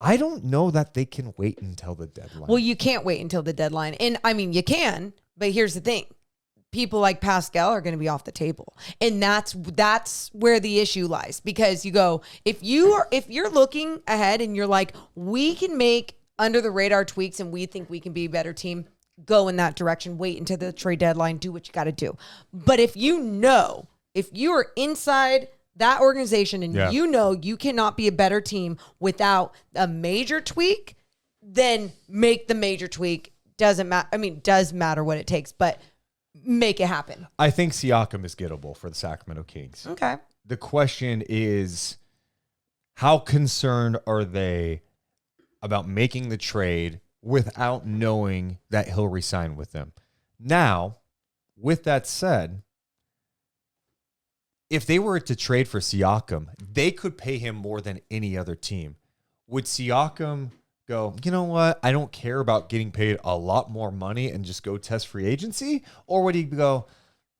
I don't know that they can wait until the deadline. Well, you can't wait until the deadline. And I mean, you can, but here's the thing. People like Pascal are going to be off the table. And that's where the issue lies, because you go, if you're looking ahead and you're like, we can make under the radar tweaks and we think we can be a better team, go in that direction, wait until the trade deadline, do what you got to do. But if you are inside that organization and you cannot be a better team without a major tweak, then make the major tweak. Doesn't matter. I mean, does matter what it takes, but make it happen. I think Siakam is gettable for the Sacramento Kings. Okay. The question is, how concerned are they about making the trade without knowing that he'll resign with them? Now, with that said, if they were to trade for Siakam, they could pay him more than any other team. Would Siakam go, you know what, I don't care about getting paid a lot more money and just go test free agency? Or would he go,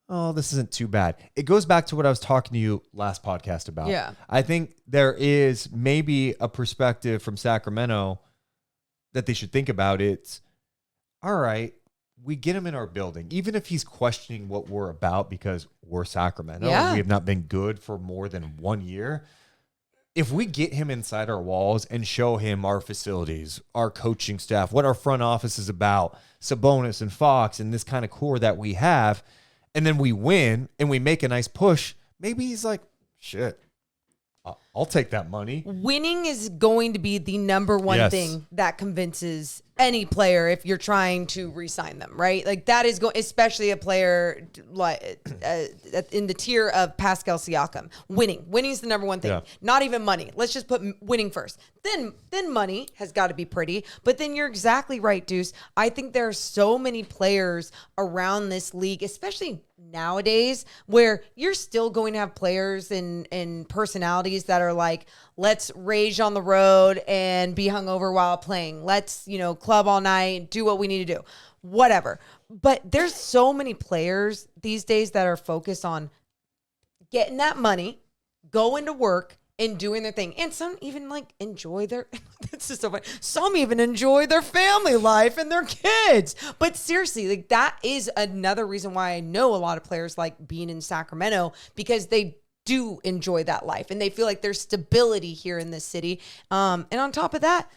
oh, this isn't too bad? It goes back to what I was talking to you last podcast about. Yeah. I think there is maybe a perspective from Sacramento that they should think about. It's, all right, we get him in our building, even if he's questioning what we're about because we're Sacramento and we have not been good for more than 1 year. If we get him inside our walls and show him our facilities, our coaching staff, what our front office is about, Sabonis and Fox and this kind of core that we have, and then we win and we make a nice push, maybe he's like, shit, I'll take that money. Winning is going to be the number one thing that convinces any player if you're trying to re-sign them, right? Like that is going, especially a player like in the tier of Pascal Siakam. Winning is the number one thing. Yeah. Not even money. Let's just put winning first. Then money has got to be pretty. But then you're exactly right, Deuce. I think there are so many players around this league, especially nowadays, where you're still going to have players and personalities that are like, let's rage on the road and be hungover while playing. Let's, club all night, do what we need to do, whatever. But there's so many players these days that are focused on getting that money, going to work, and doing their thing. And some even enjoy their, this is so funny. Some even enjoy their family life and their kids. But seriously, that is another reason why I know a lot of players like being in Sacramento, because they do enjoy that life and they feel like there's stability here in this city. And on top of that,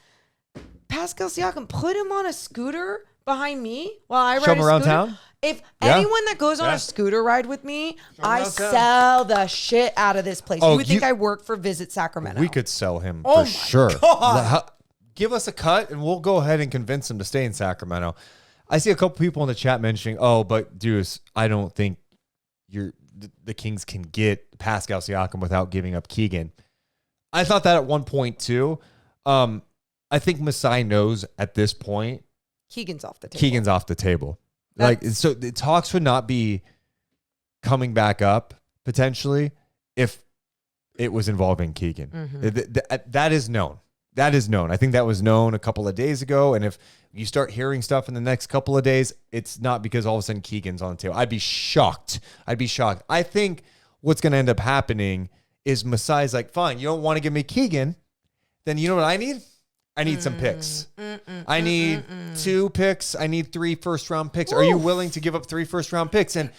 Pascal Siakam, put him on a scooter behind me while I ride around town. If anyone that goes on a scooter ride with me, I sell the shit out of this place. You would think I work for Visit Sacramento. We could sell him for sure. God. Give us a cut and we'll go ahead and convince him to stay in Sacramento. I see a couple people in the chat mentioning, but Deuce, I don't think the Kings can get Pascal Siakam without giving up Keegan. I thought that at one point too. I think Masai knows at this point Keegan's off the table. So the talks would not be coming back up potentially if it was involving Keegan. Mm-hmm. That is known. That is known. I think that was known a couple of days ago. And if you start hearing stuff in the next couple of days, it's not because all of a sudden Keegan's on the table. I'd be shocked. I think what's going to end up happening is Masai's like, fine, you don't want to give me Keegan. Then you know what I need? I need some picks. I need 2 picks. I need 3 first-round picks. Oof. Are you willing to give up 3 first-round picks? And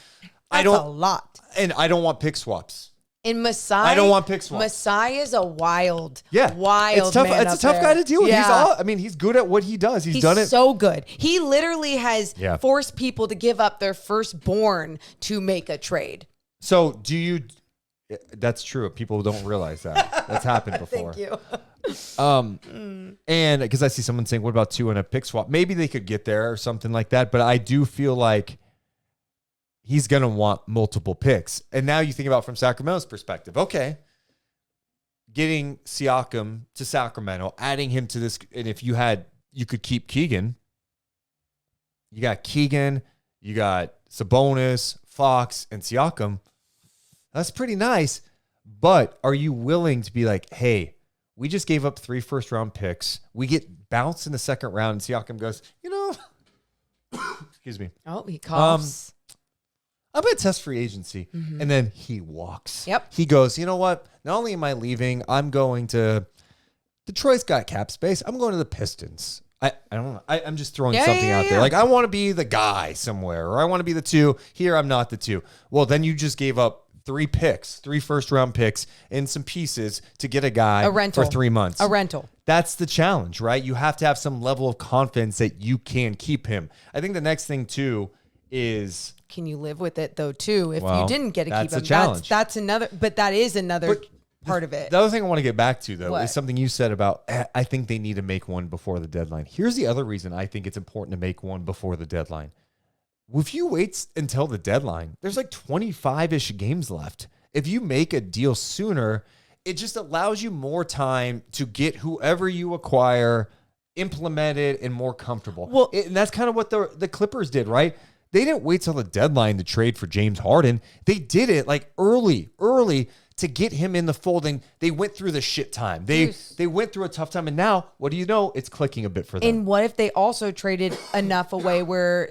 that's a lot. And I don't want pick swaps. In Masai, I don't want pick swaps. Masai is a wild it's tough. Man it's a tough guy to deal with. Yeah. He's good at what he does. He's done it so good. He literally has forced people to give up their firstborn to make a trade. So do you? That's true. People don't realize that. That's happened before. Thank you. And because I see someone saying, what about 2 and a pick swap? Maybe they could get there or something like that. But I do feel like he's going to want multiple picks. And now you think about from Sacramento's perspective. Okay. Getting Siakam to Sacramento, adding him to this. And if you could keep Keegan. You got Keegan, you got Sabonis, Fox, and Siakam. That's pretty nice. But are you willing to be like, hey, we just gave up 3 first-round picks. We get bounced in the second round, and Siakam goes, excuse me. Oh, he coughs. I'm going to test free agency. Mm-hmm. And then he walks. Yep. He goes, you know what? Not only am I leaving, I'm going to Detroit's got cap space. I'm going to the Pistons. I don't know. I'm just throwing something out there. Like, I want to be the guy somewhere, or I want to be the 2. Here, I'm not the 2. Well, then you just gave up 3 first-round picks, and some pieces to get a guy for 3 months. A rental. That's the challenge, right? You have to have some level of confidence that you can keep him. I think the next thing, too, is... Can you live with it, though, too, if you didn't get to keep him? That's a challenge. That's another... But that is another... part of it. The other thing I want to get back to, though, is something you said about, I think they need to make one before the deadline. Here's the other reason I think it's important to make one before the deadline. If you wait until the deadline, there's like 25-ish games left. If you make a deal sooner, it just allows you more time to get whoever you acquire implemented and more comfortable. Well, and that's kind of what the Clippers did, right? They didn't wait till the deadline to trade for James Harden. They did it like early to get him in the fold, and they went through the shit time. They went through a tough time, and now, what do you know? It's clicking a bit for them. And what if they also traded enough away where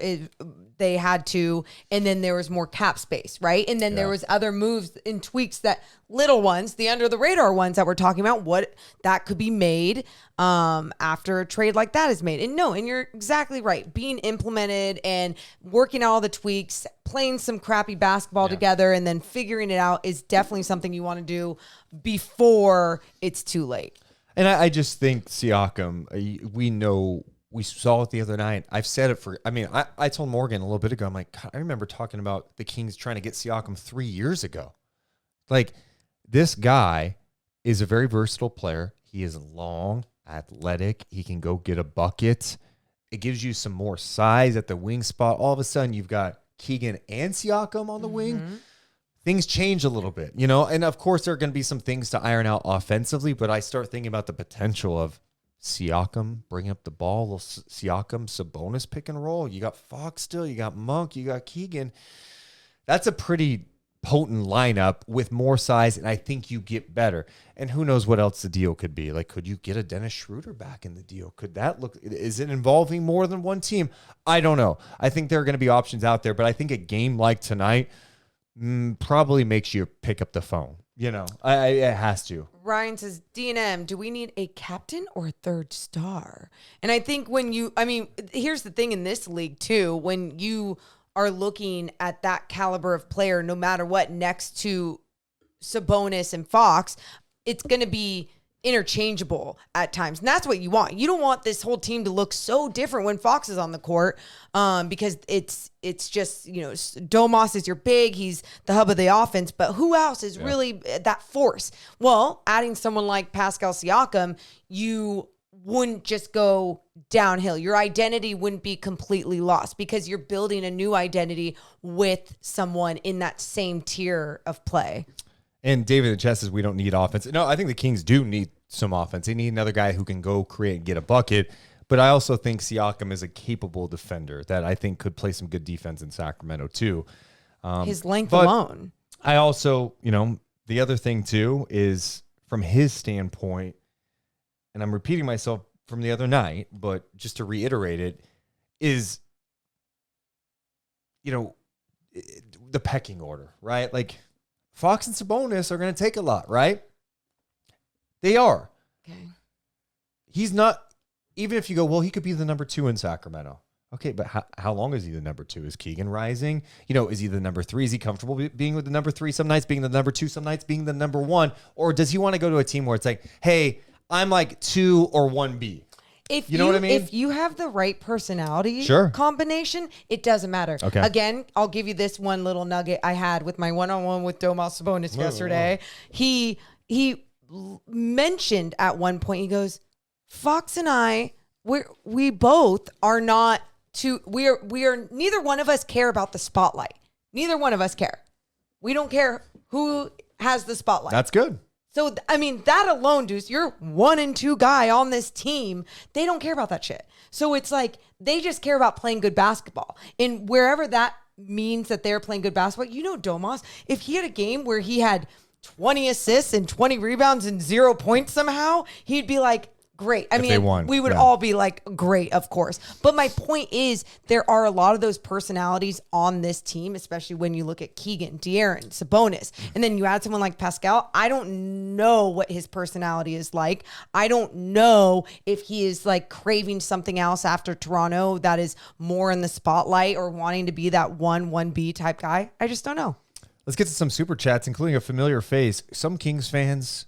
they had to, and then there was more cap space, right? And then there was other moves and tweaks, that little ones, the under the radar ones that we're talking about, what that could be made after a trade like that is made. And you're exactly right. Being implemented and working out all the tweaks, playing some crappy basketball together, and then figuring it out is definitely something you want to do before it's too late. And I just think Siakam, we saw it the other night. I've said it I told Morgan a little bit ago, I'm like, God, I remember talking about the Kings trying to get Siakam 3 years ago. Like, this guy is a very versatile player. He is long, athletic. He can go get a bucket. It gives you some more size at the wing spot. All of a sudden, you've got Keegan and Siakam on the wing. Things change a little bit, and of course, there are going to be some things to iron out offensively, but I start thinking about the potential of Siakam bringing up the ball, little Siakam, Sabonis pick and roll. You got Fox still, you got Monk, you got Keegan. That's a pretty potent lineup with more size, and I think you get better. And who knows what else the deal could be? Like, could you get a Dennis Schroeder back in the deal? Could that look? Is it involving more than one team? I don't know. I think there are going to be options out there, but I think a game like tonight probably makes you pick up the phone. It has to. Ryan says, D&M, do we need a captain or a third star? And I think here's the thing in this league too, when you are looking at that caliber of player, no matter what, next to Sabonis and Fox, it's going to be interchangeable at times. And that's what you want. You don't want this whole team to look so different when Fox is on the court, because it's just, Domas is your big, he's the hub of the offense, but who else is really that force? Well, adding someone like Pascal Siakam, you wouldn't just go downhill. Your identity wouldn't be completely lost because you're building a new identity with someone in that same tier of play. And David in the chat says we don't need offense. No, I think the Kings do need some offense. They need another guy who can go create and get a bucket. But I also think Siakam is a capable defender that I think could play some good defense in Sacramento too. His length alone. I also, the other thing too is from his standpoint, and I'm repeating myself from the other night, but just to reiterate it, is, the pecking order, right? Like, Fox and Sabonis are going to take a lot, right? They are. Okay. He's not, even if you go, well, he could be the number 2 in Sacramento. Okay, but how long is he the number 2? Is Keegan rising? Is he the number 3? Is he comfortable being with the number 3 some nights, being the number 2 some nights, being the number 1? Or does he want to go to a team where it's like, hey, I'm like 2 or 1B? You know what I mean? If you have the right personality combination, it doesn't matter. Okay. Again, I'll give you this one little nugget I had with my one-on-one with Domas Sabonis yesterday. He mentioned at one point, he goes, Fox and I, we both are not we are neither one of us care about the spotlight. Neither one of us care. We don't care who has the spotlight. That's good. So, that alone, Deuce, you're 1 and 2 guy on this team. They don't care about that shit. So it's like they just care about playing good basketball. And wherever that means that they're playing good basketball, Domas, if he had a game where he had 20 assists and 20 rebounds and 0 points somehow, he'd be like, great. I if mean, they won. we would all be like, great, of course. But my point is, there are a lot of those personalities on this team, especially when you look at Keegan, De'Aaron, Sabonis, and then you add someone like Pascal. I don't know what his personality is like. I don't know if he is like craving something else after Toronto that is more in the spotlight or wanting to be that 1B type guy. I just don't know. Let's get to some super chats, including a familiar face. Some Kings fans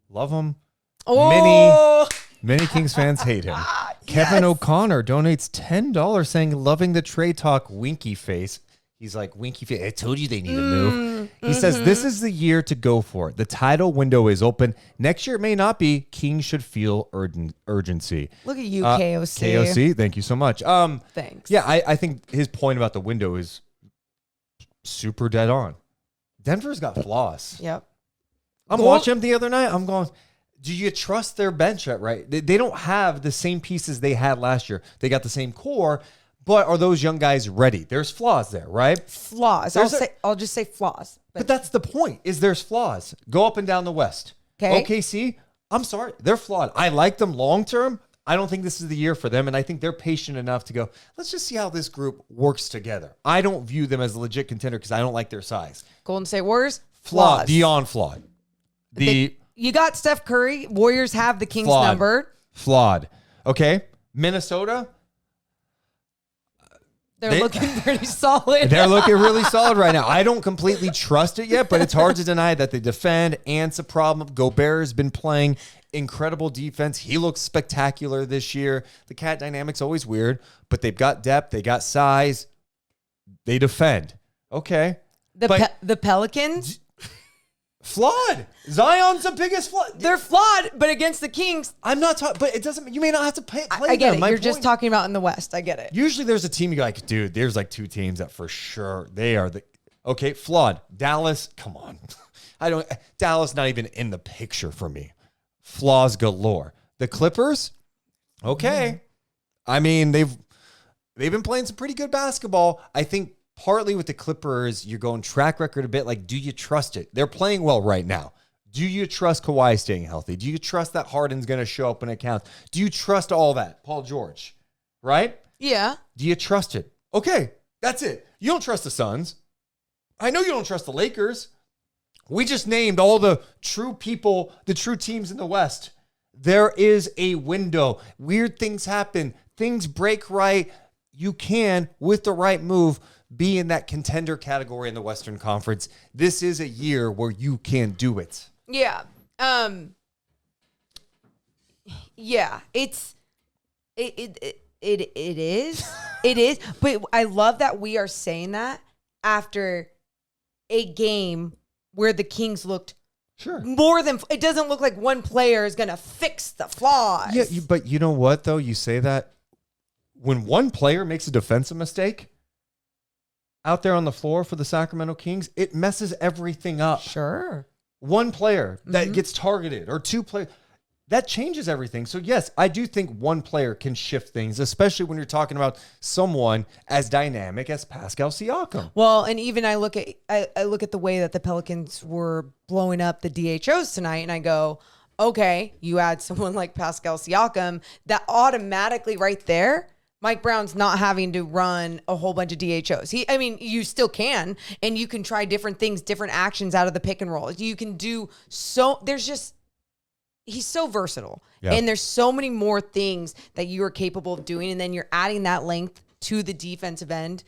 love him. Oh, Many Kings fans hate him. Yes. Kevin O'Connor donates $10 saying, loving the trade talk, winky face. He's like, winky face. I told you they need to move. He says, this is the year to go for it. The title window is open. Next year it may not be. Kings should feel urgency. Look at you, KOC. KOC, thank you so much. Thanks. Yeah, I think his point about the window is super dead on. Denver's got flaws. Yep. I'm watching them the other night. I'm going, do you trust their bench at right? They don't have the same pieces they had last year. They got the same core, but are those young guys ready? There's flaws there, right? Flaws. I'll just say flaws. But that's the point, is there's flaws. Go up and down the West. Okay. OKC, I'm sorry, they're flawed. I like them long term. I don't think this is the year for them, and I think they're patient enough to go, let's just see how this group works together. I don't view them as a legit contender because I don't like their size. Golden State Warriors, Flawed. flaws. Beyond flawed. You got Steph Curry. Warriors have the Kings Flawed. number. Flawed. Okay. Minnesota. They're looking pretty solid. They're looking really solid right now. I don't completely trust it yet, but it's hard to deny that they defend. Ant's a problem. Gobert has been playing incredible defense. He looks spectacular this year. The cat dynamic's always weird, but they've got depth. They got size. They defend. Okay. The Pelicans. Flawed. Zion's the biggest flaw. They're flawed, but against the Kings. I'm not talking, but it doesn't, you may not have to play I get them. it. You're just talking about in the West. I get it. Usually there's a team you go like, dude, there's like two teams that for sure they are the, okay, flawed. Dallas, come on. Dallas not even in the picture for me. Flaws galore. The Clippers, okay. I mean, they've been playing some pretty good basketball. I think partly with the Clippers, you're going track record a bit. Like, do you trust it? They're playing well right now. Do you trust Kawhi staying healthy? Do you trust that Harden's going to show up when it counts? Do you trust all that? Paul George, right? Yeah. Do you trust it? Okay, that's it. You don't trust the Suns. I know you don't trust the Lakers. We just named all the true people, the true teams in the West. There is a window. Weird things happen. Things break right. You can, with the right move, be in that contender category in the Western Conference. This is a year where you can do it. Yeah. Yeah. It is. It is. But I love that we are saying that after a game where the Kings looked more than, it doesn't look like one player is going to fix the flaws. Yeah, but you know what, though? You say that when one player makes a defensive mistake out there on the floor for the Sacramento Kings, it messes everything up. Sure. One player that gets targeted or two players, that changes everything. So yes, I do think one player can shift things, especially when you're talking about someone as dynamic as Pascal Siakam. Well, and even I look at the way that the Pelicans were blowing up the DHOs tonight, and I go, okay, you add someone like Pascal Siakam, that automatically right there, Mike Brown's not having to run a whole bunch of DHOs. You still can, and you can try different things, different actions out of the pick and roll. You can do he's so versatile. Yeah. And there's so many more things that you are capable of doing. And then you're adding that length to the defensive end.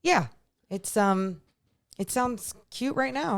Yeah. It sounds cute right now.